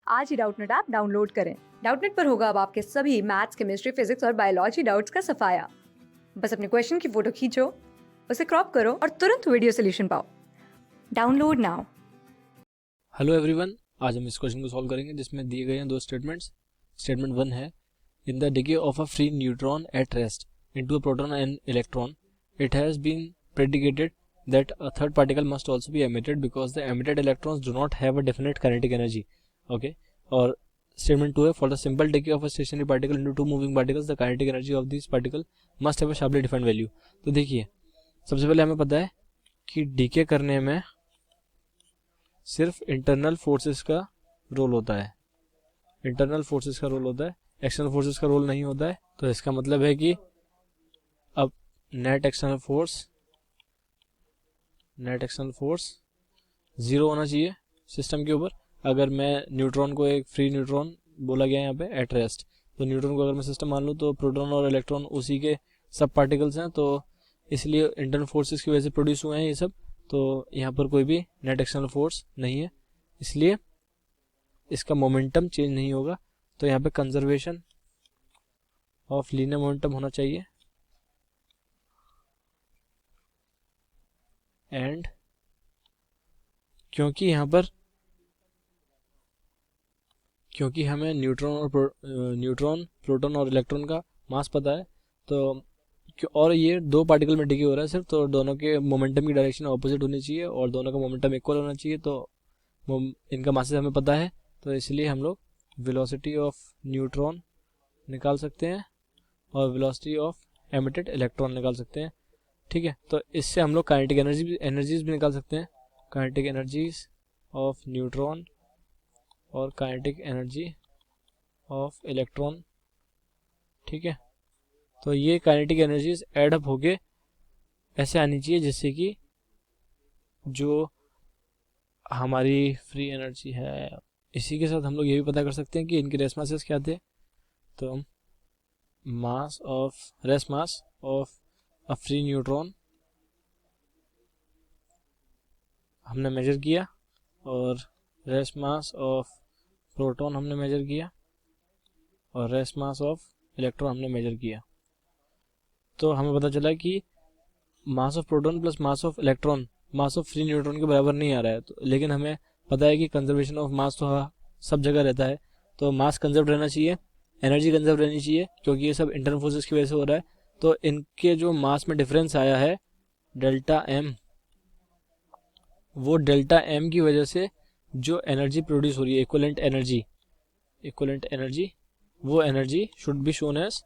आज ही Doubtnut app download करें। Doubtnut पर होगा अब आपके सभी मैथ्स, केमिस्ट्री, फिजिक्स और बायोलॉजी डाउट्स का सफाया। बस अपने क्वेश्चन की फोटो खींचो, उसे क्रॉप करो और तुरंत वीडियो सोल्यूशन पाओ। Download now. हेलो एवरीवन, आज हम इस क्वेश्चन को सॉल्व करेंगे जिसमें दिए गए हैं दो स्टेटमेंट्स। स्टेटमेंट 1 है, in the decay of a free neutron at rest into a proton and electron it has been predicated that a third particle must also be emitted because the emitted electrons do not have a definite kinetic energy. Okay, और statement 2 है, for the simple decay of a stationary particle into two moving particles the kinetic energy of this particle must have a sharply defined value. तो देखिए, सबसे पहले हमें पता है कि डीके करने में सिर्फ इंटरनल फोर्सेस का रोल होता है। इंटरनल फोर्सेस का रोल होता है, एक्सटर्नल फोर्सेस का रोल नहीं होता है। तो इसका मतलब है कि अब नेट एक्सटर्नल फोर्स जीरो होना चाहिए सिस्टम के ऊपर। अगर मैं न्यूट्रॉन को एक फ्री न्यूट्रॉन बोला गया यहाँ पे एट रेस्ट, तो न्यूट्रॉन को अगर मैं सिस्टम मान लूँ तो प्रोटॉन और इलेक्ट्रॉन उसी के सब पार्टिकल्स हैं, तो इसलिए इंटरनल फोर्सेस की वजह से प्रोड्यूस हुए हैं ये सब। तो यहाँ पर कोई भी नेट एक्सटर्नल फोर्स नहीं है, इसलिए इसका मोमेंटम चेंज नहीं होगा। तो यहाँ पे कंजर्वेशन ऑफ लीनियर मोमेंटम होना चाहिए। एंड क्योंकि हमें न्यूट्रॉन, प्रोटॉन और इलेक्ट्रॉन का मास पता है, तो और ये दो पार्टिकल में डिके हो रहा है सिर्फ, तो दोनों के मोमेंटम की डायरेक्शन ऑपोजिट होनी चाहिए और दोनों का मोमेंटम इक्वल होना चाहिए। तो इनका मासेस हमें पता है, तो इसलिए हम लोग वेलोसिटी ऑफ न्यूट्रॉन निकाल सकते हैं और वेलोसिटी ऑफ एमिटेड इलेक्ट्रॉन निकाल सकते हैं। ठीक है, तो इससे हम लोग काइनेटिक एनर्जीज भी निकाल सकते हैं, काइनेटिक एनर्जीज ऑफ न्यूट्रॉन और काइनेटिक एनर्जी ऑफ इलेक्ट्रॉन। ठीक है, तो ये काइनेटिक एनर्जीज ऐड अप होके ऐसे आनी चाहिए जिससे कि जो हमारी फ्री एनर्जी है, इसी के साथ हम लोग ये भी पता कर सकते हैं कि इनके रेस मासेस क्या थे। तो हम rest mass of a free neutron हमने मेजर किया और रेस मास ऑफ प्रोटॉन हमने मेजर किया और रेस मास ऑफ इलेक्ट्रॉन हमने मेजर किया। तो हमें पता चला कि mass of proton plus mass of electron mass of free neutron के बराबर नहीं आ रहा है। तो लेकिन हमें पता है कि कंजर्वेशन ऑफ मास तो सब जगह रहता है, तो मास कंजर्व रहना चाहिए, एनर्जी कंजर्व रहनी चाहिए, क्योंकि ये सब इंटरनल फोर्सेस की वजह से हो रहा है। तो इनके जो मास में डिफरेंस आया है डेल्टा एम, वो डेल्टा एम की वजह से जो एनर्जी प्रोड्यूस हो रही है, इक्विवेलेंट एनर्जी, वो energy should be shown as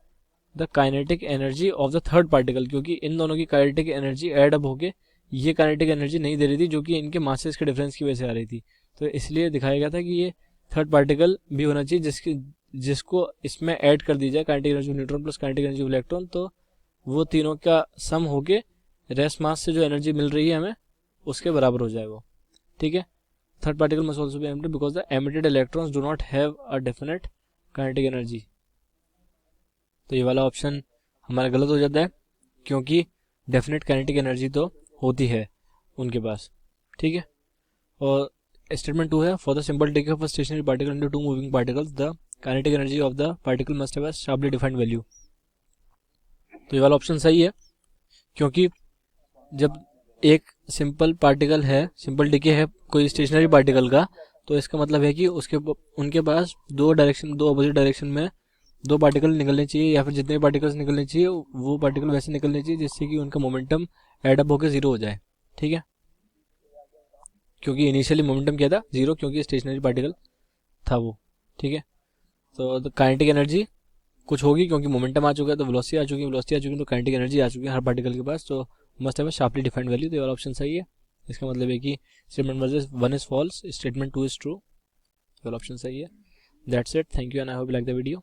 the kinetic energy of the third particle, क्योंकि इन दोनों की काइनेटिक एनर्जी ऐड अप होके ये काइनेटिक एनर्जी नहीं दे रही थी जो कि इनके मासेस के डिफरेंस की वजह से आ रही थी। तो इसलिए दिखाया गया था कि ये थर्ड पार्टिकल भी होना चाहिए जिसको इसमें ऐड कर दी जाए kinetic energy of neutron plus kinetic energy of electron, तो वो तीनों का सम होके रेस्ट मास से जो एनर्जी मिल रही है हमें उसके बराबर हो जाए वो। ठीक है, third particle must also be emitted because the emitted electrons do not have a definite kinetic energy. तो ये वाला ऑप्शन हमारा गलत हो जाता है, क्योंकि डेफिनेट काइनेटिक एनर्जी तो होती है उनके पास। ठीक है, और स्टेटमेंट 2 है, for the simple decay of a stationary particle into two moving particles the kinetic energy of the particle must have a sharply defined value. तो ये वाला ऑप्शन सही है, क्योंकि जब एक सिंपल पार्टिकल है, सिंपल डिके है कोई स्टेशनरी पार्टिकल का, तो इसका मतलब है कि उनके पास दो अपोजिट डायरेक्शन में दो पार्टिकल निकलने चाहिए, या फिर जितने पार्टिकल्स निकलने चाहिए वो पार्टिकल वैसे निकलने चाहिए जिससे कि उनका मोमेंटम एड अप होकर जीरो हो जाए। ठीक है, क्योंकि इनिशियली मोमेंटम क्या था, जीरो, क्योंकि स्टेशनरी पार्टिकल था वो। ठीक है, तो काइनेटिक एनर्जी कुछ होगी क्योंकि मोमेंटम आ चुका है, तो वेलोसिटी आ चुकी है, तो काइनेटिक एनर्जी आ चुकी है हर पार्टिकल के पास, तो must have a sharply defined value. तो ये वाला ऑप्शन सही है। इसका मतलब है कि statement 1 is false, statement 2 is true. ये वाला ऑप्शन सही है। That's it, thank you and I hope you like the video.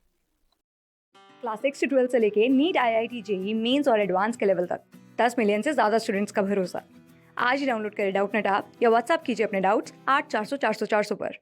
Class 6 से 12 से लेके नीट, IIT, JEE मेंस और एडवांस के लेवल तक 10 मिलियन से ज्यादा स्टूडेंट्स का भरोसा। आज ही डाउनलोड करें डाउटनेट ऐप या व्हाट्सएप कीजिए अपने डाउट्स 8400 400 400 पर।